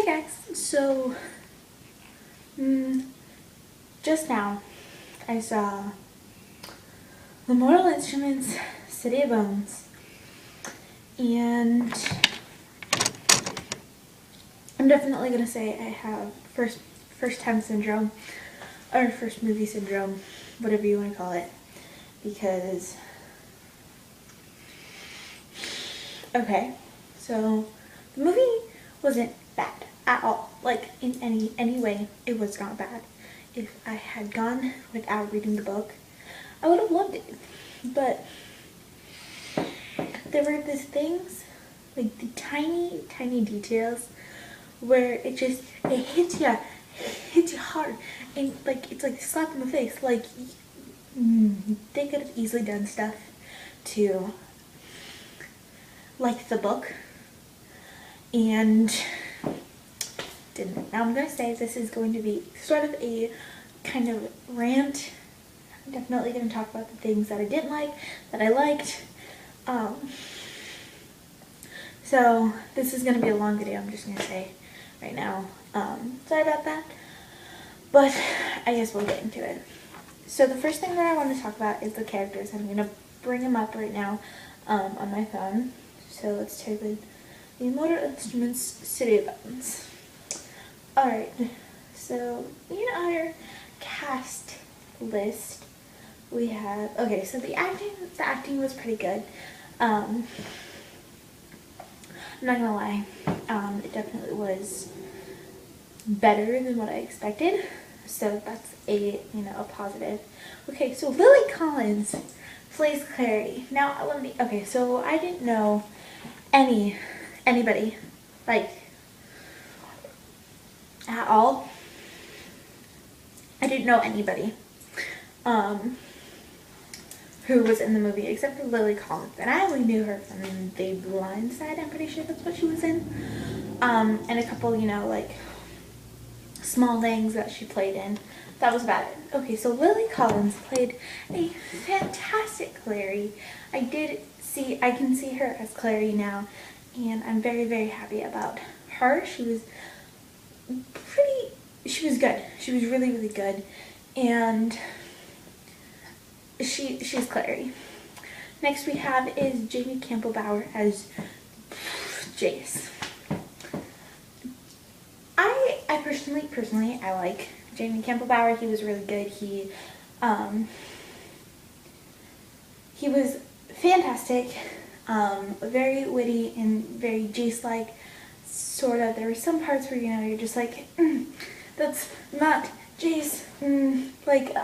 Hey guys, so just now I saw the Mortal Instruments City of Bones, and I'm definitely gonna say I have first time syndrome, or first movie syndrome, whatever you want to call it, because okay, so the movie wasn't bad at all. Like, in any way, it was not bad. If I had gone without reading the book, I would have loved it. But there were these things, like the tiny details, where it hits you hard, and like it's like a slap in the face. Like they could have easily done stuff to like the book, and didn't. Now I'm going to say this is going to be sort of a kind of rant. I'm definitely going to talk about the things that I didn't like, that I liked. So this is going to be a long video, I'm just going to say right now. Sorry about that, but I guess we'll get into it. So the first thing that I want to talk about is the characters. I'm going to bring them up right now on my phone. So let's type in the Mortal Instruments City of Bones. Alright, so in our cast list we have, okay, so the acting was pretty good. I'm not gonna lie, it definitely was better than what I expected, so that's a positive. Okay, so Lily Collins plays Clary. Now let me, okay, so I didn't know anybody, like, at all. I didn't know anybody who was in the movie except for Lily Collins, and I only knew her from The Blind Side. I'm pretty sure that's what she was in, and a couple like small things that she played in. That was about it. Okay, so Lily Collins played a fantastic Clary. I can see her as Clary now, and I'm very happy about her. She was good. She was really good, and she's Clary. Next we have is Jamie Campbell Bower as Jace. I personally I like Jamie Campbell Bower. He was really good. He was fantastic, very witty and very Jace-like, sort of. There were some parts where you're just like, that's not Jace. Like,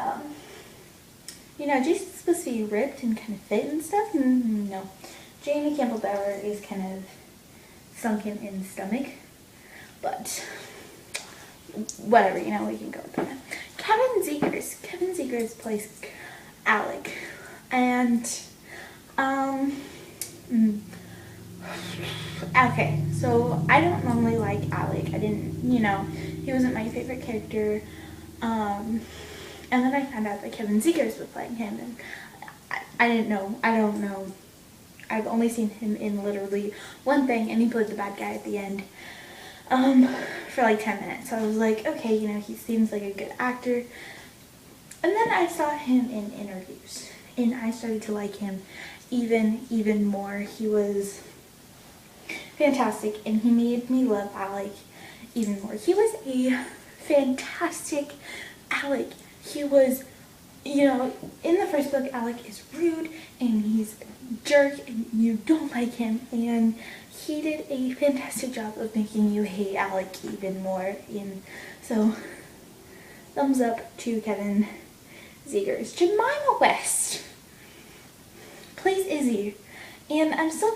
Jace is supposed to be ripped and kind of fit and stuff. No, Jamie Campbell Bower is kind of sunken in the stomach, but whatever, we can go with that. Kevin Zegers plays Alec, and okay, so I don't normally like Alec. I didn't, he wasn't my favorite character, and then I found out that Kevin Zegers was playing him, and I don't know, I've only seen him in literally one thing, and he played the bad guy at the end, for like 10 minutes, so I was like, okay, he seems like a good actor, and then I saw him in interviews, and I started to like him even more. He was fantastic, and he made me love Alec even more. He was a fantastic Alec. He was, in the first book, Alec is rude, and he's a jerk, and you don't like him, and he did a fantastic job of making you hate Alec even more, and so, thumbs up to Kevin Zegers. Jemima West plays Izzy, and I'm still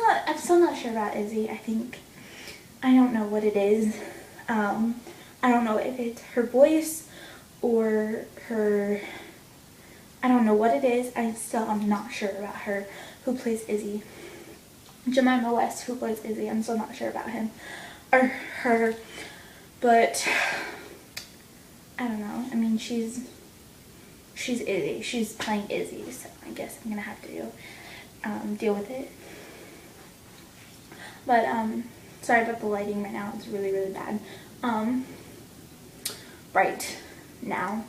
not sure about Izzy. I don't know what it is. I don't know if it's her voice or her, I don't know what it is. I'm not sure about her who plays Izzy. Jemima West, who plays Izzy, I'm still not sure about him or her, but I don't know. I mean, she's Izzy. She's playing Izzy, so I guess I'm gonna have to deal with it. But sorry about the lighting right now. It's really bad. Um, right now.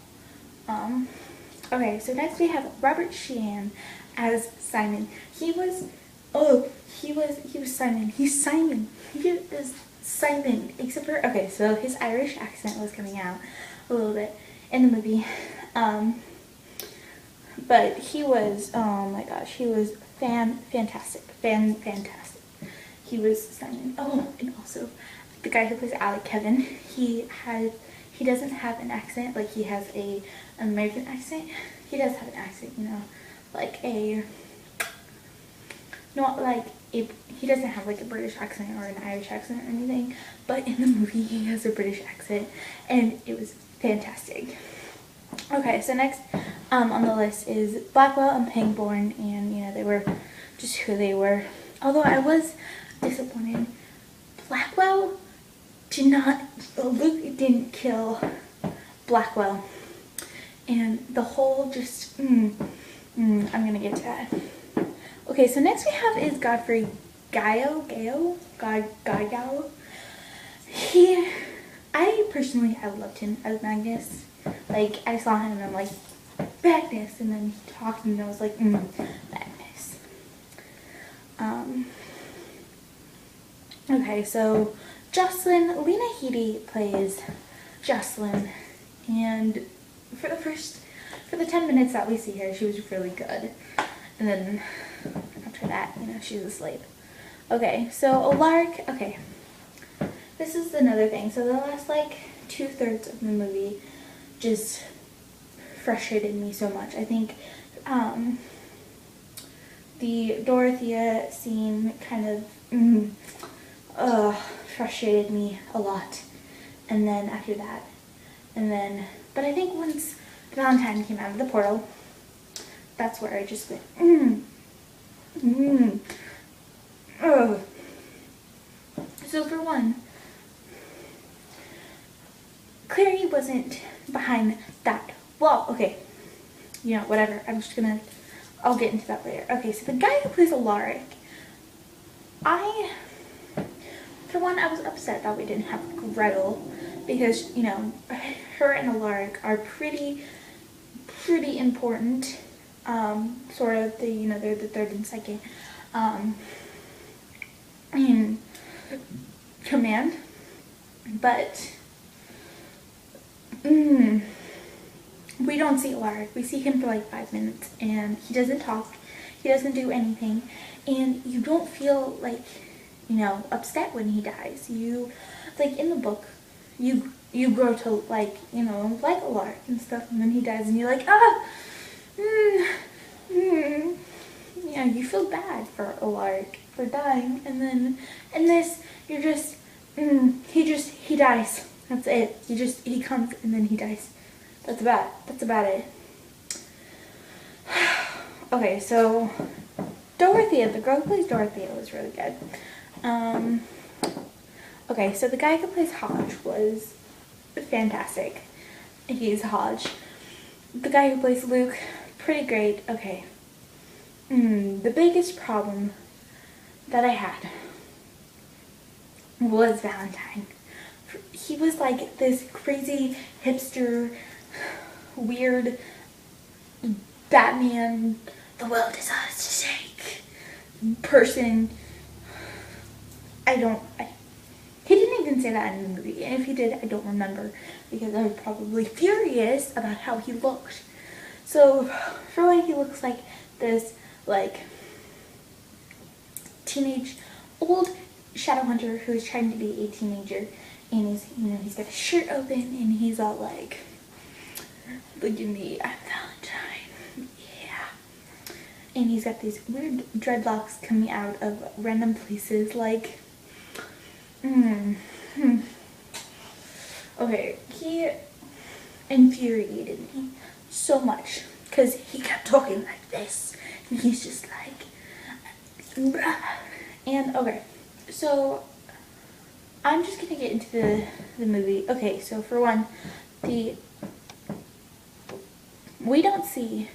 Okay, so next we have Robert Sheehan as Simon. He was Simon. He's Simon. He is Simon. Except for, okay, so his Irish accent was coming out a little bit in the movie. But he was, oh my gosh, he was fantastic. He was Simon. Oh, and also the guy who plays Alec, Kevin, he doesn't have an accent, like he has an American accent. He does have an accent, you know, like not like he doesn't have like a British accent or an Irish accent or anything, but in the movie he has a British accent, and it was fantastic. Okay, so next on the list is Blackwell and Pangborn, and you know, they were just who they were. Although I was disappointed, Blackwell Luke didn't kill Blackwell, and the whole just I'm gonna get to that. Okay, so next we have is Godfrey Gaio. I loved him as Magnus. Like, I saw him and I'm like, Magnus, and then he talked and I was like, Magnus. Okay, so Jocelyn, Lena Headey plays Jocelyn, and for the 10 minutes that we see her, she was really good. And then after that, you know, she's a slave. Okay, so Alaric, okay, this is another thing. So the last, like, 2/3 of the movie just frustrated me so much. I think the Dorothea scene kind of frustrated me a lot. And then after that, but I think once Valentine came out of the portal, that's where I just went, So for one, Clary wasn't behind that wall. Okay, you know, whatever. I'll get into that later. Okay, so the guy who plays Alaric, for one, I was upset that we didn't have Gretel, because, you know, her and Alaric are pretty important, sort of, you know, they're the third and second, in command, but, we don't see Alaric. We see him for like 5 minutes, and he doesn't talk, he doesn't do anything, and you don't feel like, you know, upset when he dies. You, like, in the book, you grow to, like, you know, like Alaric and stuff, and then he dies, and you're like, yeah, you feel bad for Alaric for dying, and then in this, you're just, he dies. That's it. He comes and then he dies. That's about it. Okay, so Dorothea, the girl who plays Dorothea, was really good. Okay, so the guy who plays Hodge was fantastic. He's Hodge. The guy who plays Luke, pretty great. Okay. The biggest problem that I had was Valentine. He was like this crazy hipster, weird Batman, the world is ours to take person. He didn't even say that in the movie, and if he did, I don't remember, because I was probably furious about how he looked. So, for one, he looks like this, like, old shadow hunter who's trying to be a teenager, and he's, you know, he's got his shirt open, and he's all like, look at me, I'm Valentine, yeah. And he's got these weird dreadlocks coming out of random places, like, Okay, he infuriated me so much, because he kept talking like this, and he's just like, bruh. And, okay, so I'm just gonna get into the movie. Okay, so for one, we don't see,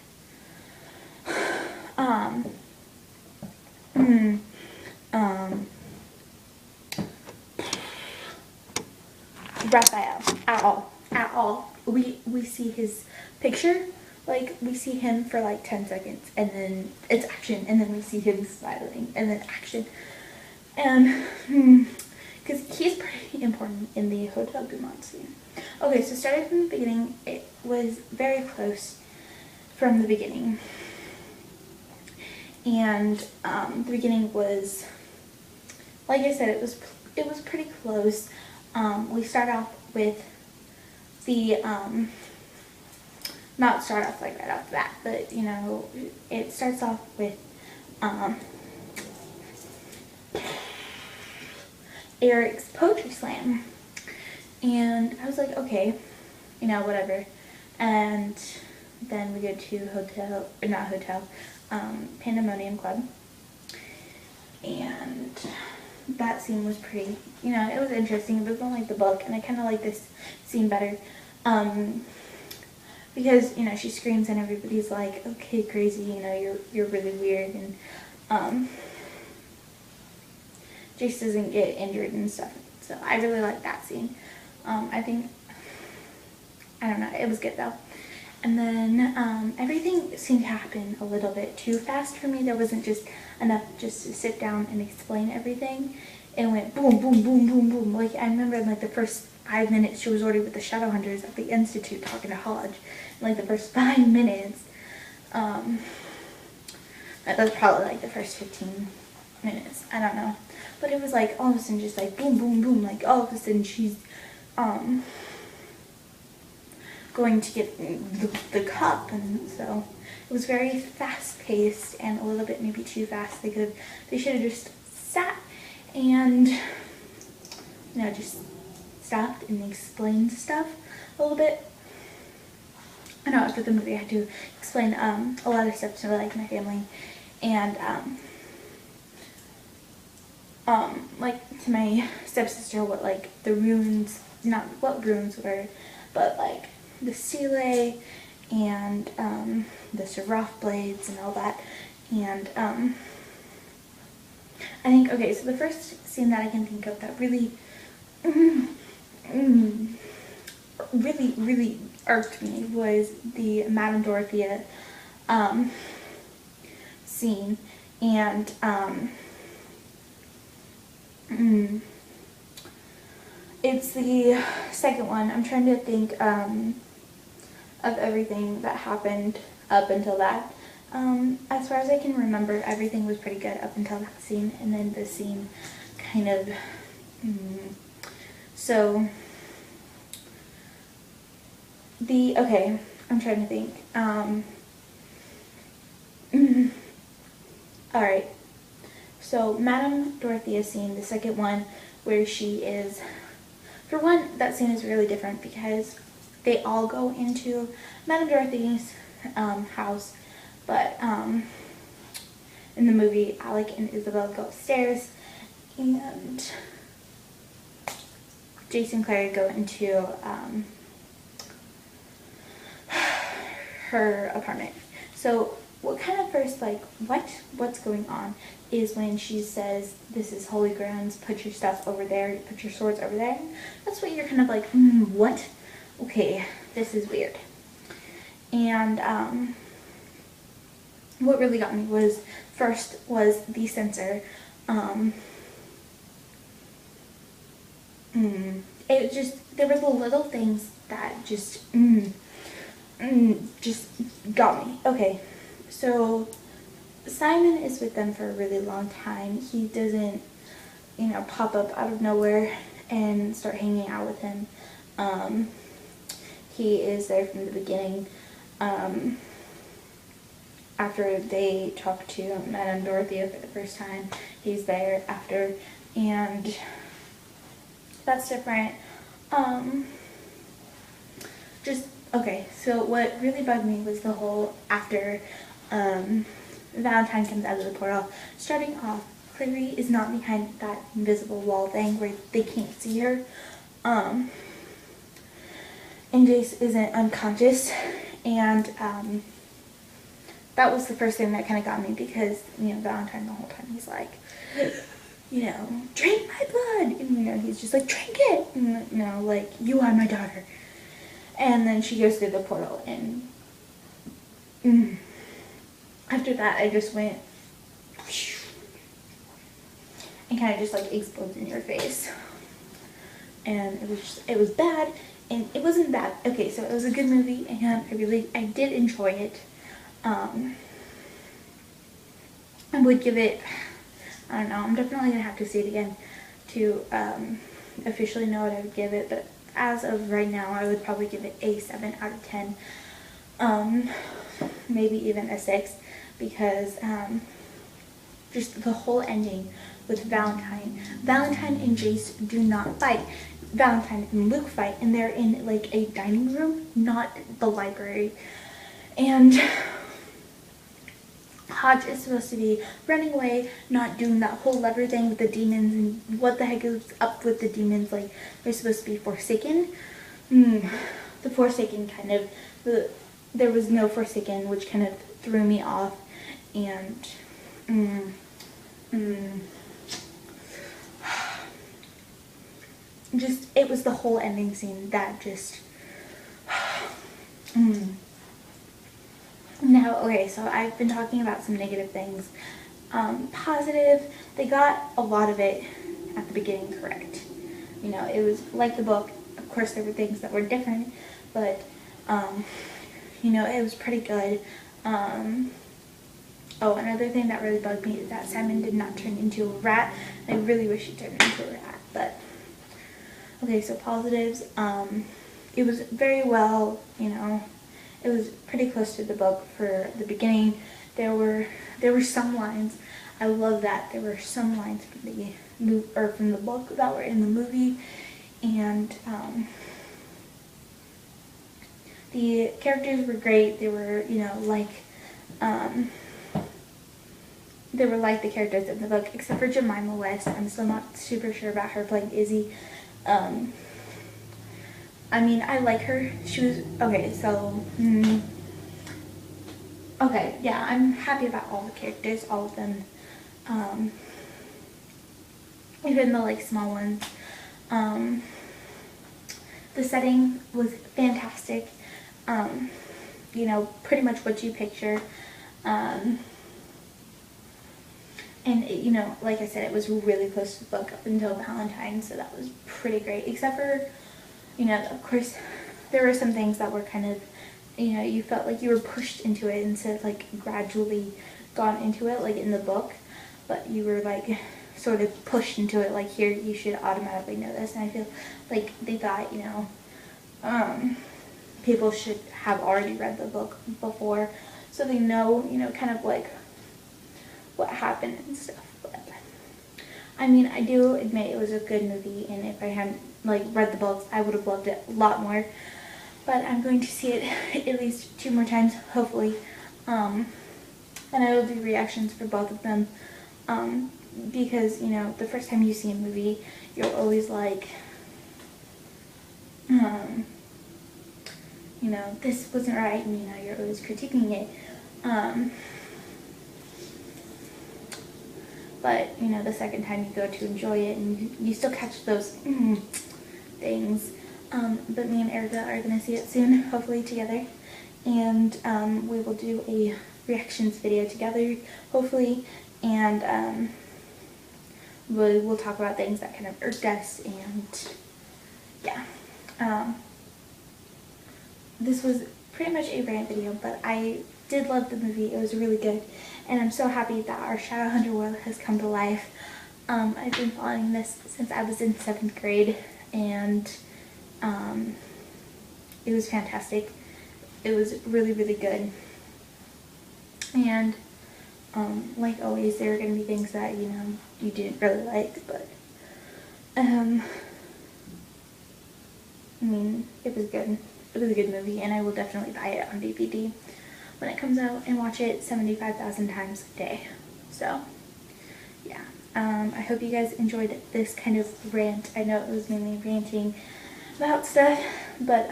Raphael at all. At all. We see his picture, like we see him for like 10 seconds and then it's action, and then we see him smiling and then action. And because he's pretty important in the Hotel Dumont scene. Okay, so starting from the beginning, it was very close from the beginning. And the beginning was, like I said, it was pretty close. We start off with the, not start off like right off the bat, but you know, it starts off with Eric's poetry slam. And I was like, okay, you know, whatever. And then we go to Pandemonium Club. And that scene was pretty, you know, it was interesting. It wasn't like the book, and I kind of like this scene better. Because, you know, she screams and everybody's like, okay, crazy, you know, you're really weird. And Jace doesn't get injured and stuff. So I really like that scene. I think, I don't know, it was good though. And then everything seemed to happen a little bit too fast for me. There wasn't just enough just to sit down and explain everything. It went boom, boom, boom, boom, boom. Like, I remember in like the first 5 minutes she was already with the Shadowhunters at the Institute talking to Hodge. In like the first 5 minutes. That was probably like the first 15 minutes. I don't know. But it was like all of a sudden just like boom, boom, boom. Like all of a sudden she's going to get the cup, and so it was very fast paced and a little bit maybe too fast. They should have just sat and, you know, just stopped and explained stuff a little bit. I know after the movie I had to explain a lot of stuff to like my family and like to my stepsister what like the runes, not what runes were, but like the stele and the Seraph blades and all that. And I think, okay, so the first scene that I can think of that really really irked me was the Madame Dorothea scene. And it's the second one. I'm trying to think of everything that happened up until that. As far as I can remember, everything was pretty good up until that scene, and then the scene kind of so okay, I'm trying to think. Alright, so Madame Dorothea scene, the second one, where she is, for one, that scene is really different because they all go into Madame Dorothea's house, but in the movie, Alec and Isabel go upstairs, and Jason and Claire go into her apartment. So what kind of first, like, what's going on is when she says, this is holy grounds, put your stuff over there, put your swords over there. That's what you're kind of like, what? Okay, this is weird. And what really got me was, first was the censor. It just, there were the little things that just got me. Okay, so Simon is with them for a really long time. He doesn't, you know, pop up out of nowhere and start hanging out with him. He is there from the beginning. After they talk to Madame Dorothea for the first time, he's there after, and that's different. Okay, so what really bugged me was the whole after Valentine comes out of the portal. Starting off, Clary is not behind that invisible wall thing where they can't see her. And Jace isn't unconscious. And that was the first thing that kind of got me because, you know, Valentine the whole time he's like, you know, drink my blood. And, you know, he's just like, drink it. And, you know, like, you are my daughter. And then she goes through the portal, and after that, I just went and kind of just like explodes in your face. And it was bad, and it wasn't bad. Okay, so it was a good movie, and I did enjoy it. I would give it, I don't know, I'm definitely gonna have to see it again to officially know what I would give it, but as of right now, I would probably give it a 7 out of 10, maybe even a 6, because just the whole ending with Valentine and Jace do not fight. Valentine and Luke fight, and they're in like a dining room, not the library. And Hodge is supposed to be running away, not doing that whole lever thing with the demons, and what the heck is up with the demons? Like, they're supposed to be Forsaken. The Forsaken kind of, there was no Forsaken, which kind of threw me off, and just, it was the whole ending scene that just, Now, okay, so I've been talking about some negative things. Positive, they got a lot of it at the beginning correct. You know, it was like the book. Of course, there were things that were different, but, you know, it was pretty good. Oh, another thing that really bugged me is that Simon did not turn into a rat. I really wish he turned into a rat, but, okay, so positives. It was very well, you know, it was pretty close to the book for the beginning. There were some lines. I love that there were some lines from the book that were in the movie, and the characters were great. They were, you know, like they were like the characters in the book, except for Jemima West. I'm still not super sure about her playing Izzy. I mean, I like her. She was, okay, so, okay, yeah, I'm happy about all the characters, all of them, even the, like, small ones. The setting was fantastic, you know, pretty much what you picture, and, you know, like I said, it was really close to the book up until Valentine, so that was pretty great, except for, you know, of course, there were some things that were kind of, you know, you felt like you were pushed into it instead of, like, gradually gone into it, like in the book, but you were, like, sort of pushed into it, like, here, you should automatically know this, and I feel like they thought, you know, people should have already read the book before, so they know, you know, kind of, like, what happened and stuff, but, I mean, I do admit it was a good movie, and if I hadn't, like, read the books, I would have loved it a lot more, but I'm going to see it at least 2 more times, hopefully, and I will do reactions for both of them, because, you know, the first time you see a movie, you're always like, you know, this wasn't right, and, you know, you're always critiquing it, but, you know, the second time you go to enjoy it, and you still catch those things. But me and Erica are going to see it soon, hopefully together. And we will do a reactions video together, hopefully. And we'll talk about things that kind of irked us. And yeah. This was pretty much a rant video, but I did love the movie. It was really good. And I'm so happy that our Shadowhunter world has come to life. I've been following this since I was in 7th grade, and it was fantastic. It was really, really good. And like always, there are going to be things that, you know, you didn't really like, but I mean, it was good. It was a good movie, and I will definitely buy it on DVD when it comes out and watch it 75,000 times a day. So, yeah. I hope you guys enjoyed this kind of rant. I know it was mainly ranting about stuff, but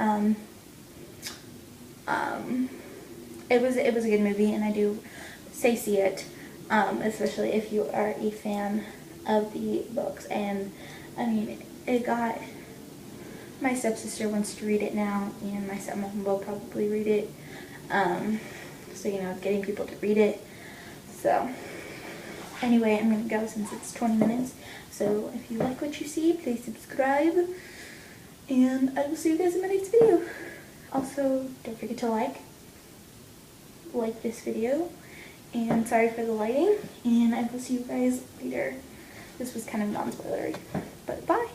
it was a good movie, and I do say see it, especially if you are a fan of the books, and I mean, it got, my stepsister wants to read it now, and my stepmom will probably read it. So, you know, getting people to read it. So, anyway, I'm going to go since it's 20 minutes. So, if you like what you see, please subscribe. And I will see you guys in my next video. Also, don't forget to like this video. And sorry for the lighting. And I will see you guys later. This was kind of non-spoilery. But bye.